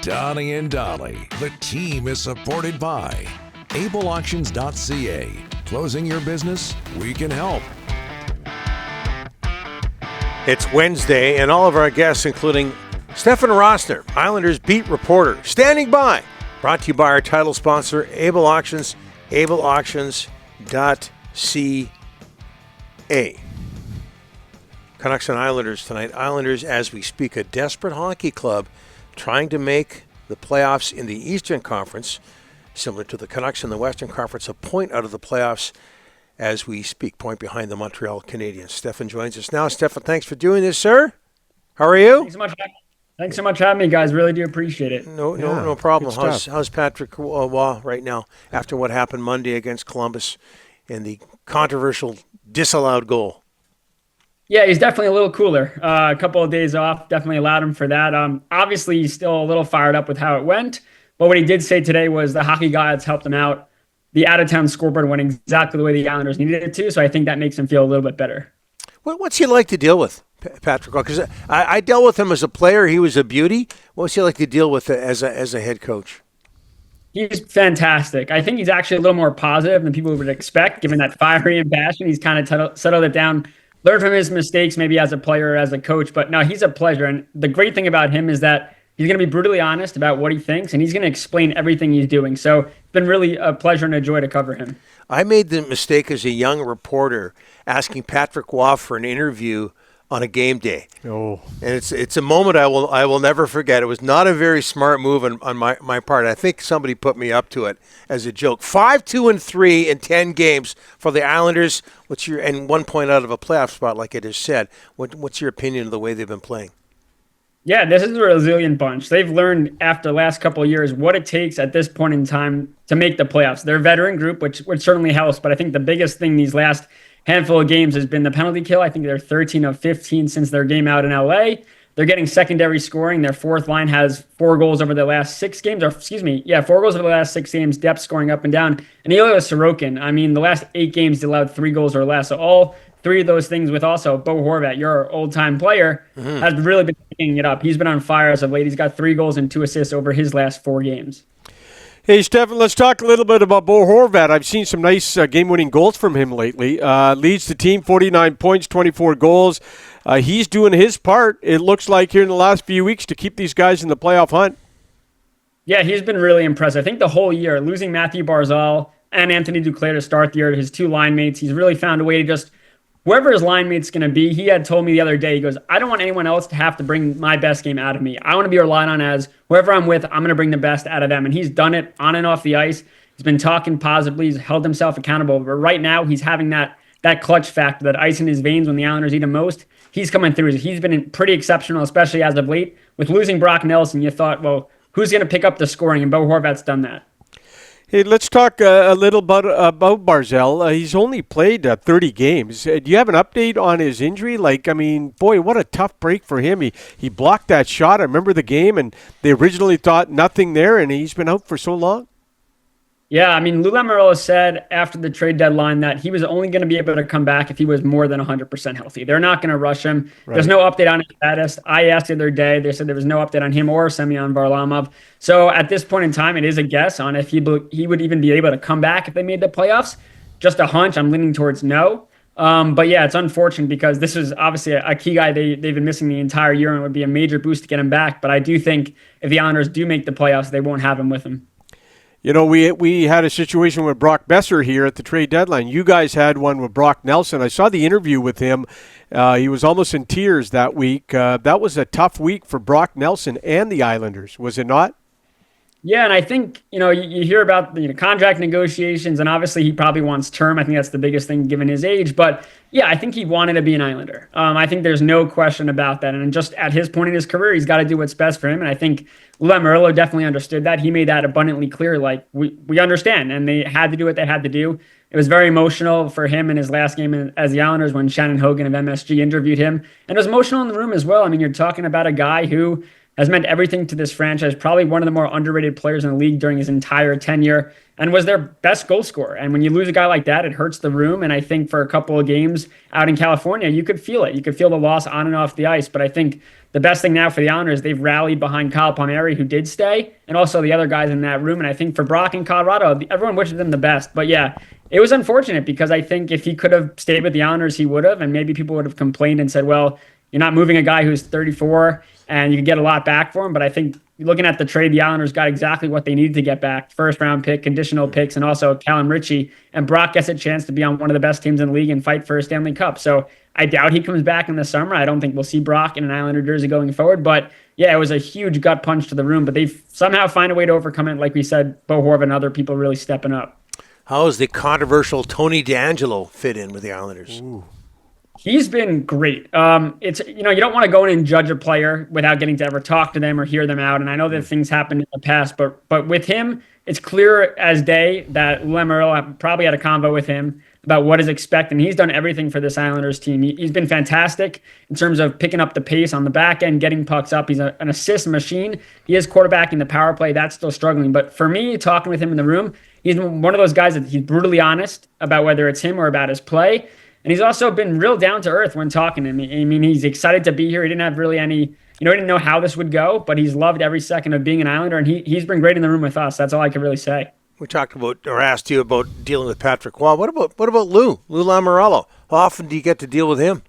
Donnie and Dolly. The team is supported by ableauctions.ca. Closing your business? We can help. It's Wednesday, and all of our guests, including Stefen Rosner, Islanders beat reporter, standing by. Brought to you by our title sponsor, Able Auctions, ableauctions.ca. Canucks and Islanders tonight. Islanders, as we speak, a desperate hockey club trying to make the playoffs in the Eastern Conference, similar to the Canucks in the Western Conference, a point out of the playoffs as we speak, point behind the Montreal Canadiens. Stefen joins us now. Stefen, thanks for doing this, sir. How are you? Thanks so much for having me, guys. Really do appreciate it. No problem. How's Patrick Waugh right now after what happened Monday against Columbus in the controversial disallowed goal? Yeah, he's definitely a little cooler. A couple of days off definitely allowed him for that. Obviously, he's still a little fired up with how it went. But what he did say today was the hockey gods helped him out. The out-of-town scoreboard went exactly the way the Islanders needed it to, so I think that makes him feel a little bit better. What's he like to deal with, Patrick? Because I dealt with him as a player. He was a beauty. What's he like to deal with as a head coach? He's fantastic. I think he's actually a little more positive than people would expect, given that fiery and passion. He's kind of settled it down, learned from his mistakes maybe as a player or as a coach. But no, he's a pleasure. And the great thing about him is that he's going to be brutally honest about what he thinks, and he's going to explain everything he's doing. So it's been really a pleasure and a joy to cover him. I made the mistake as a young reporter asking Patrick Waugh for an interview on a game day. Oh. And it's a moment I will never forget. It was not a very smart move on my part. I think somebody put me up to it as a joke. 5-2-3 in 10 games for the Islanders. And 1 point out of a playoff spot, like it is said. What's your opinion of the way they've been playing? Yeah, this is a resilient bunch. They've learned after the last couple of years what it takes at this point in time to make the playoffs. They're a veteran group, which certainly helps, but I think the biggest thing these last handful of games has been the penalty kill. I think they're 13 of 15 since their game out in LA. They're getting secondary scoring. Their fourth line has 4 goals over the last 6 games, 4 goals over the last 6 games, depth scoring up and down. And Ilya Sorokin, I mean, the last 8 games they allowed 3 goals or less. So all 3 of those things with also Bo Horvat, your old-time player, has really been picking it up. He's been on fire as of late. He's got 3 goals and 2 assists over his last 4 games. Hey, Stefen, let's talk a little bit about Bo Horvat. I've seen some nice game-winning goals from him lately. Leads the team, 49 points, 24 goals. He's doing his part, it looks like, here in the last few weeks to keep these guys in the playoff hunt. Yeah, he's been really impressive. I think the whole year, losing Matthew Barzal and Anthony Duclair to start the year, his 2 line mates, he's really found a way to just whoever his line mate's going to be. He had told me the other day, he goes, I don't want anyone else to have to bring my best game out of me. I want to be relied on as whoever I'm with, I'm going to bring the best out of them. And he's done it on and off the ice. He's been talking positively. He's held himself accountable. But right now, he's having that clutch factor, that ice in his veins when the Islanders need him most. He's coming through. He's been pretty exceptional, especially as of late. With losing Brock Nelson, you thought, well, who's going to pick up the scoring? And Bo Horvat's done that. Hey, let's talk a little about Barzal. He's only played 30 games. Do you have an update on his injury? Boy, what a tough break for him. He blocked that shot. I remember the game, and they originally thought nothing there, and he's been out for so long. Yeah, I mean, Lou Lamoriello said after the trade deadline that he was only going to be able to come back if he was more than 100% healthy. They're not going to rush him. Right. There's no update on his status. I asked the other day. They said there was no update on him or Semyon Varlamov. So at this point in time, it is a guess on if he would even be able to come back if they made the playoffs. Just a hunch. I'm leaning towards no. But yeah, it's unfortunate because this is obviously a key guy they've been missing the entire year, and it would be a major boost to get him back. But I do think if the Islanders do make the playoffs, they won't have him with them. You know, we had a situation with Brock Besser here at the trade deadline. You guys had one with Brock Nelson. I saw the interview with him. He was almost in tears that week. That was a tough week for Brock Nelson and the Islanders, was it not? Yeah, and I think, you hear about the contract negotiations, and obviously he probably wants term. I think that's the biggest thing given his age. But, yeah, I think he wanted to be an Islander. I think there's no question about that. And just at his point in his career, he's got to do what's best for him. And I think Lamoriello definitely understood that. He made that abundantly clear, like, we understand. And they had to do what they had to do. It was very emotional for him in his last game as the Islanders when Shannon Hogan of MSG interviewed him. And it was emotional in the room as well. I mean, you're talking about a guy who has meant everything to this franchise, probably one of the more underrated players in the league during his entire tenure, and was their best goal scorer. And when you lose a guy like that, it hurts the room. And I think for a couple of games out in California, you could feel it. You could feel the loss on and off the ice. But I think the best thing now for the Islanders, they've rallied behind Kyle Palmieri, who did stay, and also the other guys in that room. And I think for Brock in Colorado, everyone wishes them the best. But yeah, it was unfortunate because I think if he could have stayed with the Islanders, he would have, and maybe people would have complained and said, well, you're not moving a guy who's 34 and you can get a lot back for him. But I think looking at the trade, the Islanders got exactly what they needed to get back. First round pick, conditional picks, and also Callum Ritchie. And Brock gets a chance to be on one of the best teams in the league and fight for a Stanley Cup. So I doubt he comes back in the summer. I don't think we'll see Brock in an Islander jersey going forward. But yeah, it was a huge gut punch to the room. But they've somehow find a way to overcome it. Like we said, Bo Horvat and other people really stepping up. How does the controversial Tony DeAngelo fit in with the Islanders? Ooh. He's been great. It's you don't want to go in and judge a player without getting to ever talk to them or hear them out. And I know that things happened in the past, but with him, it's clear as day that Lemmerl probably had a convo with him about what is expected. And he's done everything for this Islanders team. He's been fantastic in terms of picking up the pace on the back end, getting pucks up. He's an assist machine. He is quarterbacking the power play. That's still struggling. But for me, talking with him in the room, he's one of those guys that he's brutally honest about whether it's him or about his play. And he's also been real down to earth when talking to me. I mean, he's excited to be here. He didn't have really any, he didn't know how this would go, but he's loved every second of being an Islander, and he's been great in the room with us. That's all I can really say. We talked about, or asked you about dealing with Patrick Waugh. What about Lou Lamoriello? How often do you get to deal with him?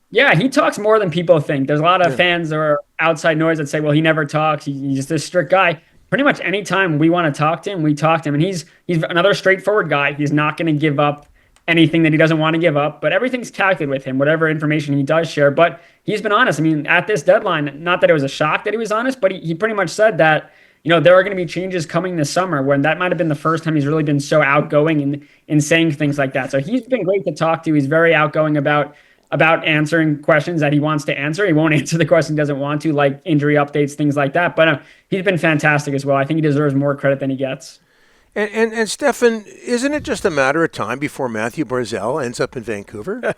Yeah, he talks more than people think. There's a lot of fans or outside noise that say, well, he never talks. He's just this strict guy. Pretty much any time we want to talk to him, we talk to him. And he's another straightforward guy. He's not going to give up anything that he doesn't want to give up, but everything's calculated with him, whatever information he does share. But he's been honest. I mean, at this deadline, not that it was a shock that he was honest, but he pretty much said that, there are going to be changes coming this summer, when that might have been the first time he's really been so outgoing in saying things like that. So he's been great to talk to. He's very outgoing about answering questions that he wants to answer. He won't answer the question he doesn't want to, like injury updates, things like that. But he's been fantastic as well. I think he deserves more credit than he gets. And Stefan, isn't it just a matter of time before Matthew Barzal ends up in Vancouver?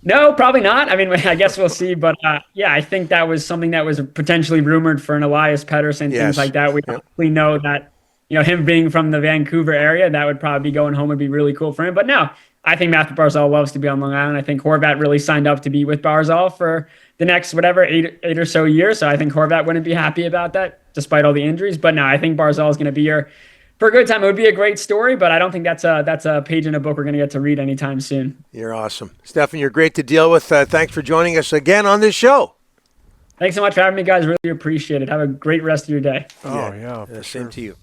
No, probably not. I mean, I guess we'll see. But I think that was something that was potentially rumored for an Elias Pettersson, things like that. We know that, him being from the Vancouver area, that would probably be going home would be really cool for him. But no, I think Matthew Barzal loves to be on Long Island. I think Horvat really signed up to be with Barzal for the next, eight or so years. So I think Horvat wouldn't be happy about that, despite all the injuries. But no, I think Barzal is going to be here for a good time. It would be a great story, but I don't think that's a page in a book we're going to get to read anytime soon. You're awesome. Stefan, you're great to deal with. Thanks for joining us again on this show. Thanks so much for having me, guys. Really appreciate it. Have a great rest of your day. Oh, yeah. Same to you.